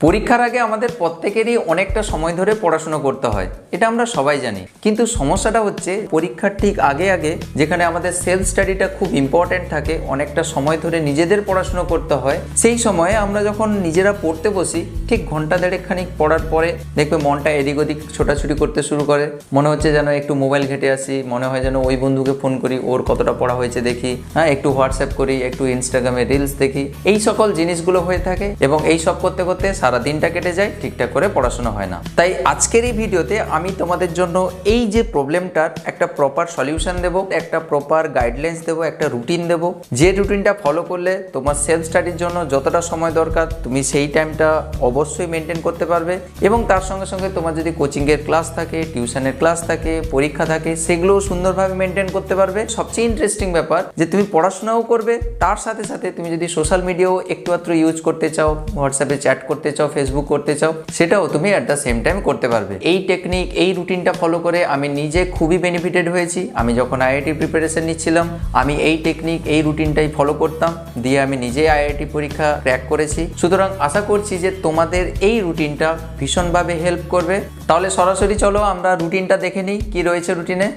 পরীক্ষার আগে আমাদের প্রত্যেকেরই অনেকটা সময় ধরে পড়াশোনা করতে হয়, এটা আমরা সবাই জানি। কিন্তু সমস্যাটা হচ্ছে পরীক্ষার ঠিক আগে আগে যেখানে আমাদের সেলফ স্টাডিটা খুব ইম্পর্টেন্ট থাকে, অনেকটা সময় ধরে নিজেদের পড়াশোনা করতে হয়, সেই সময়ে আমরা যখন নিজেরা পড়তে বসি ঠিক ঘন্টা দেড়েক খানিক পড়ার পরে দেখবে মনটা এদিক ওদিক ছোটাছুটি করতে শুরু করে। মনে হচ্ছে যেন একটু মোবাইল ঘেটে আসি, মনে হয় যেন ওই বন্ধুকে ফোন করি, ওর কতটা পড়া হয়েছে দেখি, হ্যাঁ একটু হোয়াটসঅ্যাপ করি, একটু ইনস্টাগ্রামে রিলস দেখি, এই সকল জিনিসগুলো হয়ে থাকে এবং এই সব করতে করতে সারা দিনটা কেটে যায়, ঠিকঠাক করে পড়াশোনা হয় না। তাই আজকের এই ভিডিওতে আমি তোমাদের জন্য এই যে প্রবলেমটার একটা প্রপার সলিউশন দেব, একটা প্রপার গাইডলাইন্স দেব, একটা রুটিন দেব, যে রুটিনটা ফলো করলে তোমার সেলফ স্টাডির জন্য যতটা সময় দরকার তুমি সেই টাইমটা অবশ্যই মেনটেন করতে পারবে। এবং তার সঙ্গে সঙ্গে তোমার যদি কোচিংয়ের ক্লাস থাকে, টিউশনের ক্লাস থাকে, পরীক্ষা থাকে, সেগুলোও সুন্দরভাবে মেনটেন করতে পারবে। সবচেয়ে ইন্টারেস্টিং ব্যাপার যে তুমি পড়াশোনাও করবে, তার সাথে সাথে তুমি যদি সোশ্যাল মিডিয়াও একটু আধটু ইউজ করতে চাও, হোয়াটসঅ্যাপে চ্যাট করতে চাও, ফেসবুক করতে চাও, সেটাও তুমি অ্যাট দ্য সেম টাইম করতে পারবে। এই টেকনিক, এই রুটিনটা ফলো করে আমি নিজে খুবই বেনিফিটেড হয়েছি। আমি যখন আইআইটি প্রিপারেশন নিচ্ছিলাম আমি এই টেকনিক, এই রুটিনটাই ফলো করতাম, দিয়ে আমি নিজেই আইআইটি পরীক্ষা ক্র্যাক করেছি। সুতরাং আশা করছি যে তোমাদের এই রুটিনটা ভীষণভাবে হেল্প করবে। তাহলে সরাসরি চলো আমরা রুটিনটা দেখে নিই কি রয়েছে রুটিনে।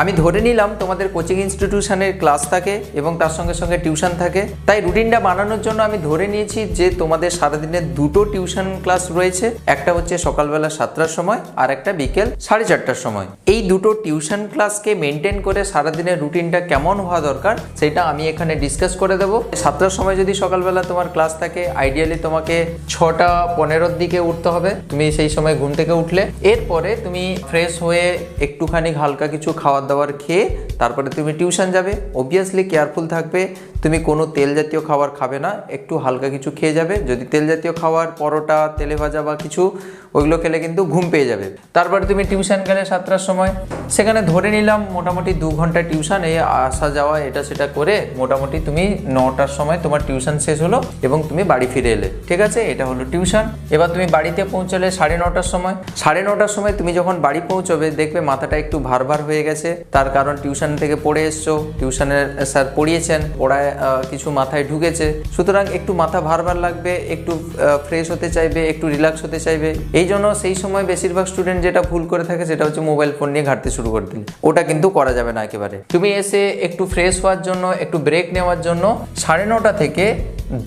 আমি ধরে নিলাম তোমাদের কোচিং ইনস্টিটিউশনের ক্লাস থাকে এবং তার সঙ্গে সঙ্গে টিউশন থাকে। তাই রুটিনটা বানানোর জন্য আমি ধরে নিয়েছি যে তোমাদের সারাদিনে দুটো টিউশন ক্লাস রয়েছে, একটা হচ্ছে সকালবেলা 7টার সময় আর একটা বিকেল 4:30টার সময়। এই দুটো টিউশন ক্লাসকে মেনটেন করে সারাদিনের রুটিনটা কেমন হওয়া দরকার সেটা আমি এখানে ডিসকাস করে দেবো। 7টার সময় যদি সকালবেলা তোমার ক্লাস থাকে, আইডিয়ালি তোমাকে 6:15-র দিকে উঠতে হবে। তুমি সেই সময় ঘুম থেকে উঠলে এরপরে তুমি ফ্রেশ হয়ে একটুখানি হালকা কিছু খাওয়া দাওয়ার খেয়ে তারপরে তুমি টিউশন যাবে। অবভিয়াসলি কেয়ারফুল থাকবে, তুমি কোনো তেল জাতীয় খাবার খাবে না, একটু হালকা কিছু খেয়ে যাবে। যদি তেল জাতীয় খাবার, পরোটা, তেলে ভাজা বা কিছু, ওইগুলো খেলে কিন্তু ঘুম পেয়ে যাবে। তারপরে তুমি টিউশন গেলে 7টার সময়, সেখানে ধরে নিলাম মোটামুটি 2 ঘন্টা টিউশন, এই আসা যাওয়া এটা সেটা করে মোটামুটি তুমি 9টার সময় তোমার টিউশন শেষ হলো এবং তুমি বাড়ি ফিরে এলে। ঠিক আছে, এটা হলো টিউশন। এবার তুমি বাড়িতে পৌঁছলে 9:30টার সময়। 9:30টার সময় তুমি যখন বাড়ি পৌঁছবে দেখবে মাথাটা একটু ভার হয়ে গেছে, তার কারণ টিউশন থেকে পড়ে এসছো, টিউশনের স্যার পড়িয়েছেন, পড়ায় কিছু মাথায় ঢুকেছে, সুতরাং একটু মাথা ভার লাগবে, একটু ফ্রেশ হতে চাইবে, একটু রিল্যাক্স হতে চাইবে। এই জন্য সেই সময় বেশিরভাগ স্টুডেন্ট যেটা ভুল করে থাকে সেটা হচ্ছে মোবাইল ফোন নিয়ে ঘাঁটতে শুরু করে দিলে। ওটা কিন্তু করা যাবে না একেবারে। তুমি এসে একটু ফ্রেশ হওয়ার জন্য, একটু ব্রেক নেওয়ার জন্য 9:30 থেকে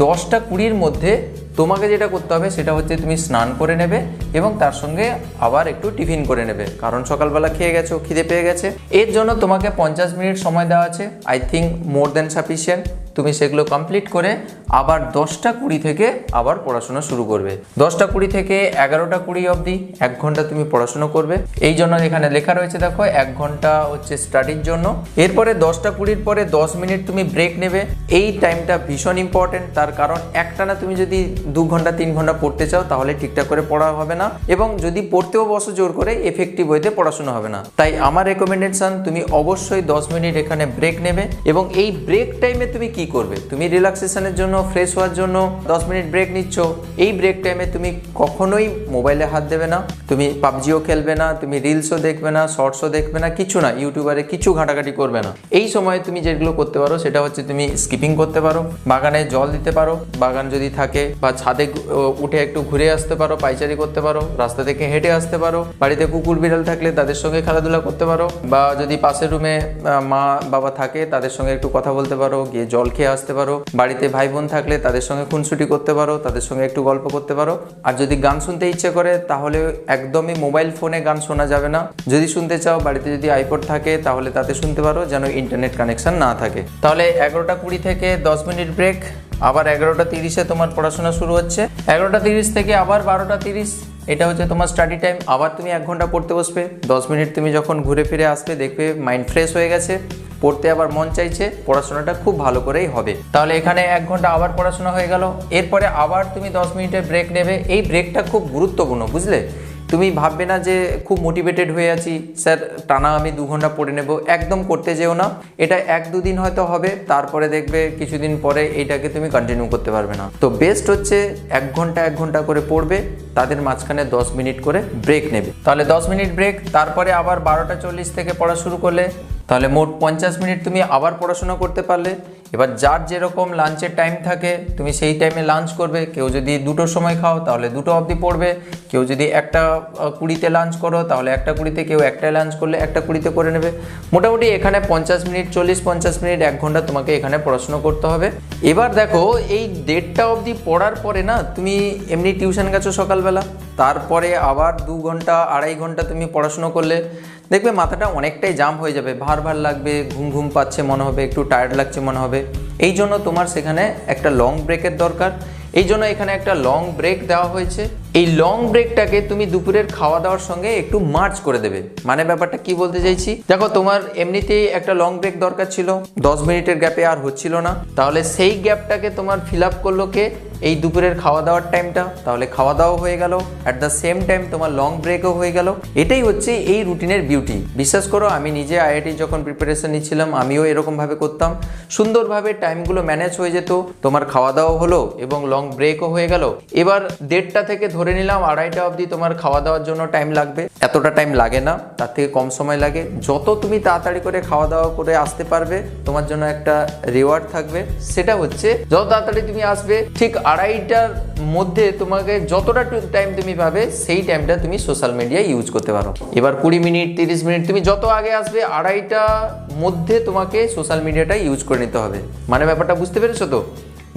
10:20-র মধ্যে তোমাকে যেটা করতে হবে সেটা হচ্ছে তুমি স্নান করে নেবে এবং তার সঙ্গে আবার একটু টিফিন করে নেবে, কারণ সকালবেলা খেয়ে গেছো, খিদে পেয়ে গেছে। এর জন্য তোমাকে 50 মিনিট সময় দেওয়া আছে, I think more than sufficient. তুমি সেগুলো কমপ্লিট করে আবার 10:20 থেকে আবার পড়াশোনা শুরু করবে। 10:20 থেকে 11:20 অবধি 1 ঘন্টা তুমি পড়াশোনা করবে। এই জন্য এখানে লেখা রয়েছে দেখো 1 ঘন্টা হচ্ছে স্টাডির জন্য। এরপরে 10:20-র পরে 10 মিনিট তুমি ব্রেক নেবে। এই টাইমটা ভীষণ ইম্পর্টেন্ট, তার কারণ একটানা তুমি যদি 2 ঘন্টা 3 ঘন্টা পড়তে চাও তাহলে ঠিকঠাক করে পড়া হবে না, এবং যদি পড়তেও বসো জোর করে এফেক্টিভ ওয়েতে পড়াশোনা হবে না। তাই আমার রেকমেন্ডেশন তুমি অবশ্যই 10 মিনিট এখানে ব্রেক নেবে। এবং এই ব্রেক টাইমে তুমি কি করবে, তুমি রিল্যাক্সেশনের জন্য, ফ্রেশ হওয়ার জন্য 10 মিনিট ব্রেক নিচ্ছ। এই ব্রেক টাইমে তুমি কখনোই মোবাইলে হাত দেবে না, তুমি পাবজিও খেলবে না, তুমি রিলসও দেখবে না, শর্টসও দেখবে না, কিছু না, ইউটিউবারে কিছু ঘাটাঘাটি করবে না। এই সময় তুমি যেগুলো করতে পারো সেটা হচ্ছে তুমি স্কিপিং করতে পারো, বাগানে জল দিতে পারো, বাগান যদি থাকে, বা ছাদে উঠে একটু ঘুরে আসতে পারো, পাইচারি করতে পারো, রাস্তা থেকে হেঁটে আসতে পারো, বাড়িতে কুকুর বিড়াল থাকলে তাদের সঙ্গে খেলাধুলা করতে পারো, বা যদি পাশের রুমে মা বাবা থাকে তাদের সঙ্গে একটু কথা বলতে পারো, গিয়ে জল খেয়ে আসতে পারো। বাড়িতে ভাই বোন থাকলে তাদের সঙ্গে খুনসুটি করতে পারো, তাদের সঙ্গে একটু গল্প করতে পারো। আর যদি গান শুনতে ইচ্ছে করে তাহলে একদমই মোবাইল ফোনে গান শোনা যাবে না। যদি শুনতে চাও, বাড়িতে যদি আইপড থাকে তাহলে তাতে শুনতে পারো, যেন ইন্টারনেট কানেকশন না থাকে। তাহলে 11:20 থেকে 10 মিনিট ব্রেক, আবার 11:30-এ তোমার পড়াশোনা শুরু হচ্ছে। 11:30 থেকে আবার 12:30, এটা হচ্ছে তোমার স্টাডি টাইম। আবার তুমি 1 ঘন্টা পড়তে বসবে। 10 মিনিট তুমি যখন ঘুরে ফিরে আসবে দেখবে মাইন্ড ফ্রেশ হয়ে গেছে, পড়তে আবার মন চাইছে, পড়াশোনাটা খুব ভালো করেই হবে। তাহলে এখানে 1 ঘন্টা আবার পড়াশোনা হয়ে গেল। এরপরে আবার তুমি 10 মিনিটের ব্রেক নেবে। এই ব্রেকটা খুব গুরুত্বপূর্ণ, বুঝলে? তুমি ভাববে না যে খুব মোটিভেটেড হয়ে আছি, স্যার টানা আমি 2 ঘন্টা পড়ে নেব, একদম করতে যেও না। এটা 1-2 দিন হয়তো হবে, তারপরে দেখবে কিছুদিন পরে এইটাকে তুমি কন্টিনিউ করতে পারবে না। তো বেস্ট হচ্ছে 1 ঘন্টা 1 ঘন্টা করে পড়বে, তাদের মাঝখানে 10 মিনিট করে ব্রেক নেবে। তাহলে 10 মিনিট ব্রেক, তারপরে আবার 12:40 থেকে পড়া শুরু করলে তাহলে মোট 50 মিনিট তুমি আবার পড়াশোনা করতে পারলে। এবার যার যেরকম লাঞ্চের টাইম থাকে তুমি সেই টাইমে লাঞ্চ করবে। কেউ যদি 2টোর সময় খাও তাহলে 2টো অবধি পড়বে, কেউ যদি 1:20 লাঞ্চ করো তাহলে 1:20, কেউ 1টায় লাঞ্চ করলে 1:20 করে নেবে। মোটামুটি এখানে 50 মিনিট, 40-50 মিনিট, 1 ঘন্টা তোমাকে এখানে পড়াশোনা করতে হবে। এবার দেখো এই 1:30 অবধি পড়ার পরে না তুমি এমনি টিউশন গেছো সকালবেলা, তারপরে আবার 2 ঘন্টা 2.5 ঘন্টা তুমি পড়াশোনা করলে দেখবে মাথাটা অনেকটাই জাম হয়ে যাবে, ভার ভার লাগবে, ঘুম ঘুম পাচ্ছে মনে হবে, একটু টায়ার্ড লাগছে মনে হবে। এই জন্য তোমার সেখানে একটা লং ব্রেকের দরকার। এই জন্য এখানে একটা লং ব্রেক দেওয়া হয়েছে। এই লং ব্রেকটাকে তুমি দুপুরের খাওয়া দাওয়ার সঙ্গে একটু মার্চ করে দেবে। মানে ব্যাপারটা কি বলতে চাইছি, দেখো তোমার এমনিতেই একটা লং ব্রেক দরকার ছিল, 10 মিনিটের গ্যাপে আর হচ্ছিল না, তাহলে সেই গ্যাপটাকে তোমার ফিল আপ করলো কে, এই দুপুরের খাওয়া দাওয়ার টাইমটা। তাহলে খাওয়া দাওয়া হয়ে গেল, অ্যাট দ্য সেম টাইম তোমার লং ব্রেকও হয়ে গেল। এটাই হচ্ছে এই রুটিনের বিউটি। বিশ্বাস করো আমি নিজে আইআইটি যখন প্রিপারেশন নিচ্ছিলাম আমিও এরকমভাবে করতাম, সুন্দরভাবে টাইমগুলো ম্যানেজ হয়ে যেত, তোমার খাওয়া দাওয়া হলো এবং লং ব্রেকও হয়ে গেল। এবার 1:30 থেকে ধরে নিলাম 2:30 অবধি তোমার খাওয়া দাওয়ার জন্য টাইম লাগবে। এতটা টাইম লাগে না, তার থেকে কম সময় লাগে। যত তুমি তাড়াতাড়ি করে খাওয়া দাওয়া করে আসতে পারবে তোমার জন্য একটা রিওয়ার্ড থাকবে, সেটা হচ্ছে যত তাড়াতাড়ি তুমি আসবে ঠিক 2:30টার মধ্যে তোমাকে যতটা টাইম তুমি পাবে সেই টাইমটা তুমি সোশ্যাল মিডিয়া ইউজ করতে পারো। এবার 20 মিনিট 30 মিনিট তুমি যত আগে আসবে 2:30টার মধ্যে তোমাকে সোশ্যাল মিডিয়াটা ইউজ করে নিতে হবে। মানে ব্যাপারটা বুঝতে পেরেছো তো?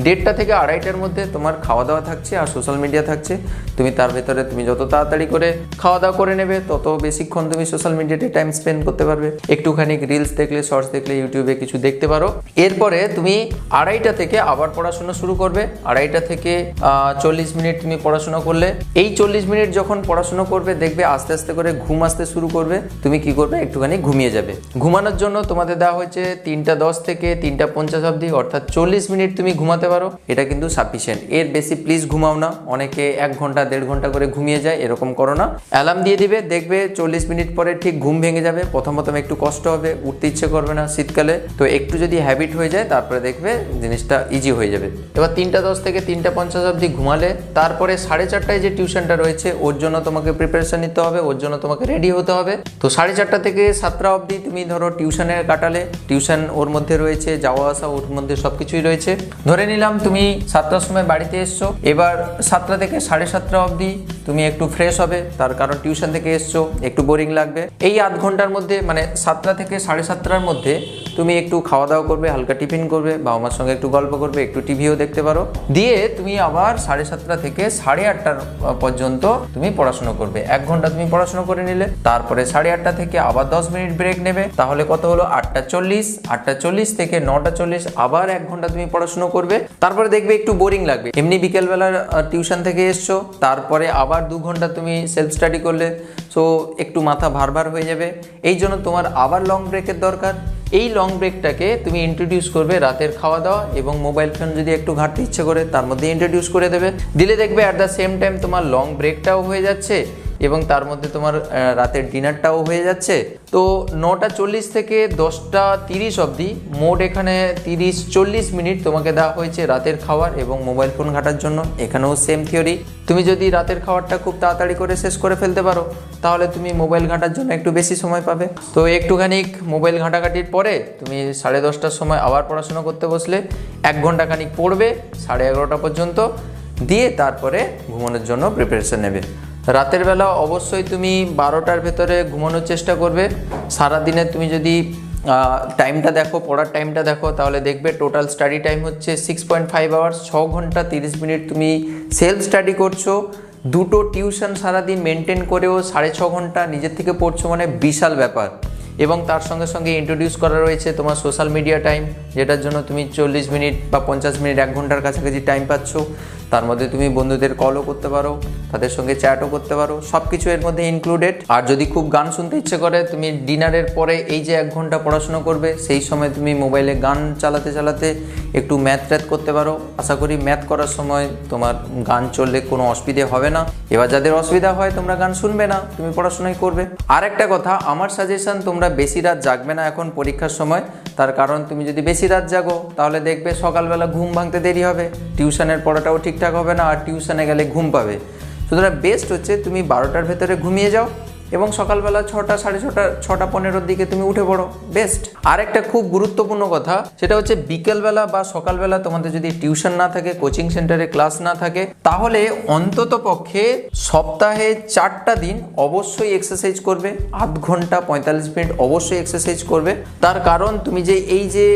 1:30 থেকে 2:30টার মধ্যে তোমার খাওয়া দাওয়া থাকছে আর সোশ্যাল মিডিয়া থাকছে। তুমি তার ভেতরে তুমি যত তাড়াতাড়ি করে খাওয়া দাওয়া করে নেবে তত বেশিক্ষণ তুমি সোশ্যাল মিডিয়াতে টাইম স্পেন্ড করতে পারবে। একটুখানি রিলস দেখলে, শর্টস দেখলে, ইউটিউবে কিছু দেখতে পারো। এরপরে তুমি 2:30 থেকে আবার পড়াশোনা শুরু করবে। 2:30 থেকে 40 মিনিট তুমি পড়াশোনা করলে, এই 40 মিনিট যখন পড়াশোনা করবে দেখবে আস্তে আস্তে করে ঘুম আসতে শুরু করবে। তুমি কি করবে, একটুখানি ঘুমিয়ে যাবে। ঘুমানোর জন্য তোমাদের দেওয়া হয়েছে 3:10 থেকে 3:50 অবধি, অর্থাৎ 40 মিনিট তুমি ঘুমাতে পারো। এটা কিন্তু সাফিসিয়েন্ট, এর বেশি প্লিজ ঘুমাও না। অনেকে 1 ঘন্টা 1.5 ঘন্টা করে ঘুমিয়ে যায়, এরকম করো না। অ্যালার্ম দিয়ে দিবে, দেখবে 40 মিনিট পরে ঠিক ঘুম ভেঙে যাবে। প্রথম একটু কষ্ট হবে, উঠতে ইচ্ছে করবে না শীতকালে, তো একটু যদি হ্যাবিট হয়ে যায় তারপরে দেখবে জিনিসটা ইজি হয়ে যাবে। এবার 3:10 থেকে 3:50 অবধি ঘুমালে তারপরে 4:30টায় যে টিউশনটা রয়েছে ওর জন্য তোমাকে প্রিপারেশন নিতে হবে, ওর জন্য তোমাকে রেডি হতে হবে। তো 4:30 থেকে 7টা অবধি তুমি ধরো টিউশনে কাটালে, টিউশন ওর মধ্যে রয়েছে, যাওয়া আসা ওর মধ্যে সবকিছুই রয়েছে। ধরে নিলাম তুমি 7টার সময় বাড়িতে এসছো, এবার 7টা থেকে 7:30 অবধি তুমি একটু ফ্রেশ হবে, তার কারণ টিউশন থেকে এসছো, একটু বোরিং লাগবে। এই আধ ঘন্টার মধ্যে মানে 7টা থেকে 7:30টার মধ্যে তুমি একটু খাওয়া দাওয়া করবে, হালকা টিফিন করবে, বাবা মার সঙ্গে একটু গল্প করবে, একটু টিভিও দেখতে পারো। দিয়ে তুমি আবার 7:30 থেকে 8:30 পর্যন্ত তুমি পড়াশোনা করবে। 1 ঘন্টা তুমি পড়াশোনা করে নিলে, তারপরে 8:30 থেকে আবার 10 মিনিট ব্রেক নেবে, তাহলে কত হলো 8:40। 8:40 থেকে 9:40 আবার 1 ঘন্টা তুমি পড়াশোনা করবে। তারপরে দেখবে একটু বোরিং লাগবে, এমনি বিকেলবেলার টিউশন থেকে এসছো, তারপরে আবার 2 ঘন্টা তুমি সেলফ স্টাডি করলে, সো একটু মাথা ভার হয়ে যাবে। এই জন্য তোমার আবার লং ব্রেকের দরকার। এই লং ব্রেকটাকে তুমি ইন্ট্রোডিউস করবে রাতের খাওয়া দাওয়া এবং মোবাইল ফোন যদি একটু ঘাঁটতে ইচ্ছে করে তার মধ্যে ইন্ট্রোডিউস করে দেবে। দিলে দেখবে অ্যাট দ্য সেম টাইম তোমার লং ব্রেকটাও হয়ে যাচ্ছে এবং তার মধ্যে তোমার রাতের ডিনারটাও হয়ে যাচ্ছে। তো 9:40 থেকে 10:30 অবধি মোট এখানে 30-40 মিনিট তোমাকে দেওয়া হয়েছে রাতের খাওয়ার এবং মোবাইল ফোন ঘাটার জন্য। এখানেও সেম থিওরি। তুমি যদি রাতের খাবারটা খুব তাড়াতাড়ি করে শেষ করে ফেলতে পারো তাহলে তুমি মোবাইল ঘাটার জন্য একটু বেশি সময় পাবে। তো একটুখানি মোবাইল ঘাটাঘাটির পরে তুমি 10:30টার সময় আবার পড়াশোনা করতে বসলে 1 ঘন্টা খানিক পড়বে 11:30 পর্যন্ত, দিয়ে তারপরে ঘুমানোর জন্য প্রিপারেশন নেবে। রাতের বেলা অবশ্যই তুমি 12টার ভেতরে ঘুমানোর চেষ্টা করবে। সারাদিনে তুমি যদি টাইমটা দেখো, পড়ার টাইমটা দেখো, তাহলে দেখবে টোটাল স্টাডি টাইম হচ্ছে 6.5 আওয়ার্স। 6 ঘন্টা 30 মিনিট তুমি সেলফ স্টাডি করছো। 2টো টিউশন সারাদিন মেনটেন করেও 6.5 ঘন্টা নিজের থেকে পড়ছো, মানে বিশাল ব্যাপার। এবং তার সঙ্গে সঙ্গে ইন্ট্রোডিউস করা রয়েছে তোমার সোশ্যাল মিডিয়া টাইম, যেটার জন্য তুমি 40 মিনিট বা 50 মিনিট 1 ঘন্টার কাছাকাছি টাইম পাচ্ছ। তার মধ্যে তুমি বন্ধুদের কলও করতে পারো, তাদের সঙ্গে চ্যাটও করতে পারো, সব কিছু এর মধ্যে ইনক্লুডেড। আর যদি খুব গান শুনতে ইচ্ছে করে তুমি ডিনারের পরে এই যে 1 ঘন্টা পড়াশোনা করবে সেই সময় তুমি মোবাইলে গান চালাতে চালাতে একটু ম্যাথ করতে পারো। আশা করি ম্যাথ করার সময় তোমার গান চললে কোনো অসুবিধে হবে না। এবার যাদের অসুবিধা হয় তোমরা গান শুনবে না, তুমি পড়াশোনাই করবে। আর একটা কথা, আমার সাজেশন, তোমরা বেশি রাত জাগবে না এখন পরীক্ষার সময়। তার কারণ তুমি যদি বেশি রাত জাগো তাহলে দেখবে সকালবেলা ঘুম ভাঙতে দেরি হবে, টিউশনের পড়াটাও ঠিকঠাক হবে না, আর টিউশনে গেলে ঘুম পাবে। সুতরাং বেস্ট হচ্ছে তুমি 12টার ভেতরে ঘুমিয়ে যাও এবং সকালবেলা 6টা, 6:30, 6:15 দিকে তুমি উঠে পড়ো, বেস্ট। আর একটা খুব গুরুত্বপূর্ণ কথা, সেটা হচ্ছে বিকেলবেলা বা সকালবেলা তোমাদের যদি টিউশন না থাকে, কোচিং সেন্টারে ক্লাস না থাকে, তাহলে অন্তত পক্ষে সপ্তাহে 4টা দিন অবশ্যই এক্সারসাইজ করবে, আধ ঘন্টা 45 মিনিট অবশ্যই এক্সারসাইজ করবে। তার কারণ তুমি যে এই যে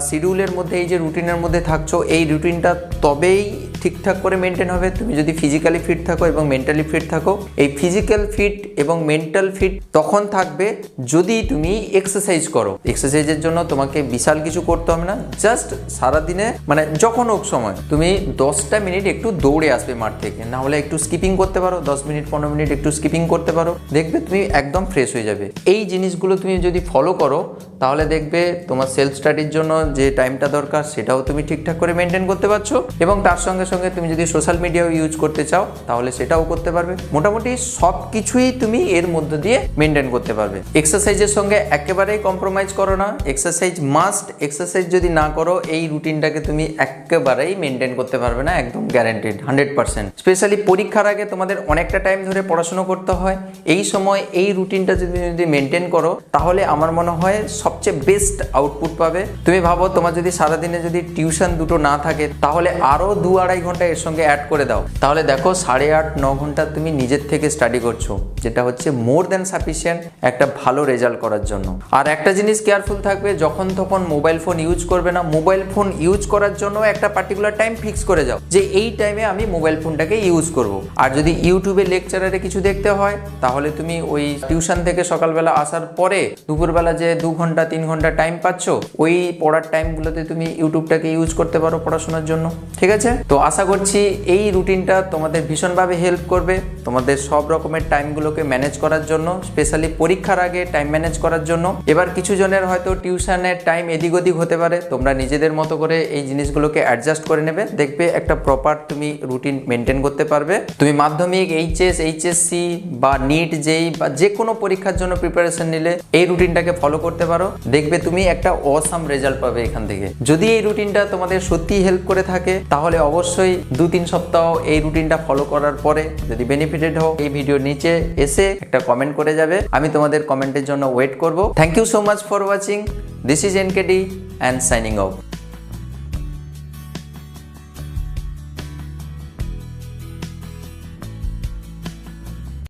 শিডিউলের মধ্যে, এই যে রুটিনের মধ্যে থাকছো, এই রুটিনটা তবেই ঠিকঠাক করে মেনটেন হবে তুমি যদি ফিজিক্যালি ফিট থাকো এবং মেন্টালি ফিট থাকো। এই ফিজিক্যাল ফিট এবং মেন্টাল ফিট তখন থাকবে যদি তুমি এক্সারসাইজ করো। এক্সারসাইজের জন্য তোমাকে বিশাল কিছু করতে হবে না, জাস্ট সারাদিনে মানে যখন হোক সময় তুমি 10টা মিনিট একটু দৌড়ে আসবে মাঠ থেকে, না হলে একটু স্কিপিং করতে পারো, 10 মিনিট 15 মিনিট একটু স্কিপিং করতে পারো, দেখবে তুমি একদম ফ্রেশ হয়ে যাবে। এই জিনিসগুলো তুমি যদি ফলো করো তাহলে দেখবে তোমার সেলফ স্টাডির জন্য যে টাইমটা দরকার সেটাও তুমি ঠিকঠাক করে মেনটেন করতে পারছো, এবং তার সঙ্গে সঙ্গে তুমি যদি সোশ্যাল মিডিয়াও ইউজ করতে চাও তাহলে সেটাও করতে পারবে। মোটামুটি সব কিছুই তুমি এর মধ্য দিয়ে মেনটেন করতে পারবে। এক্সারসাইজের সঙ্গে একেবারেই কম্প্রোমাইজ করো না, এক্সারসাইজ মাস্ট। এক্সারসাইজ যদি না করো এই রুটিনটাকে তুমি একেবারেই মেনটেন করতে পারবে না, একদম গ্যারান্টিড 100%। স্পেশালি পরীক্ষার আগে তোমাদের অনেকটা টাইম ধরে পড়াশোনা করতে হয়, এই সময় এই রুটিনটা যদি মেনটেন করো তাহলে আমার মনে হয় সবচেয়ে বেস্ট আউটপুট পাবে। তুমি ভাবো তোমার যদি সারাদিনে যদি টিউশন দুটো না থাকে তাহলে আরো 2-2.5 ঘন্টা এর সঙ্গে অ্যাড করে দাও, তাহলে দেখো 8.5-9 ঘন্টা তুমি নিজের থেকে স্টাডি করছো, যেটা হচ্ছে মোর দ্যান সাফিসিয়েন্ট একটা ভালো রেজাল্ট করার জন্য। আর একটা জিনিস কেয়ারফুল থাকবে, যখন তখন মোবাইল ফোন ইউজ করবে না। মোবাইল ফোন ইউজ করার জন্য একটা পার্টিকুলার টাইম ফিক্স করে যাও যে এই টাইমে আমি মোবাইল ফোনটাকে ইউজ করব। আর যদি ইউটিউবে লেকচারারে কিছু দেখতে হয় তাহলে তুমি ওই টিউশন থেকে সকালবেলা আসার পরে দুপুরবেলা যে 2 ঘন্টা 3 ঘন্টা টাইম পাচ্ছ, ওই পড়ার টাইমগুলোতে তুমি ইউটিউবটাকে ইউজ করতে পারো পড়াশোনার জন্য, ঠিক আছে? তো আশা করছি এই রুটিনটা তোমাদের ভীষণভাবে হেল্প করবে তোমাদের সব রকমের টাইমগুলোকে ম্যানেজ করার জন্য, স্পেশালি পরীক্ষার আগে টাইম ম্যানেজ করার জন্য। এবার কিছু জনের হয়তো টিউশনের টাইম এদিক ওদিক হতে পারে, তোমরা নিজেদের মতো করে এই জিনিসগুলোকে অ্যাডজাস্ট করে নেবে, দেখবে একটা প্রপার তুমি রুটিন মেনটেন করতে পারবে। তুমি মাধ্যমিক, এইচএস, এইচএসসি বা নিট যেই বা যে কোনো পরীক্ষার জন্য প্রিপারেশন নিলে এই রুটিনটাকে ফলো করতে পারো, দেখবে তুমি একটা অসাম রেজাল্ট পাবে এখান থেকে। যদি এই রুটিনটা তোমাদের সত্যি হেল্প করে থাকে তাহলে অবশ্যই 2-3 সপ্তাহ এই রুটিনটা ফলো করার পরে যদি বেনিফিটেড হও, এই ভিডিওর নিচে এসে একটা কমেন্ট করে যাবে, আমি তোমাদের কমেন্টের জন্য ওয়েট করব। Thank you so much for watching. This is NKD and signing of.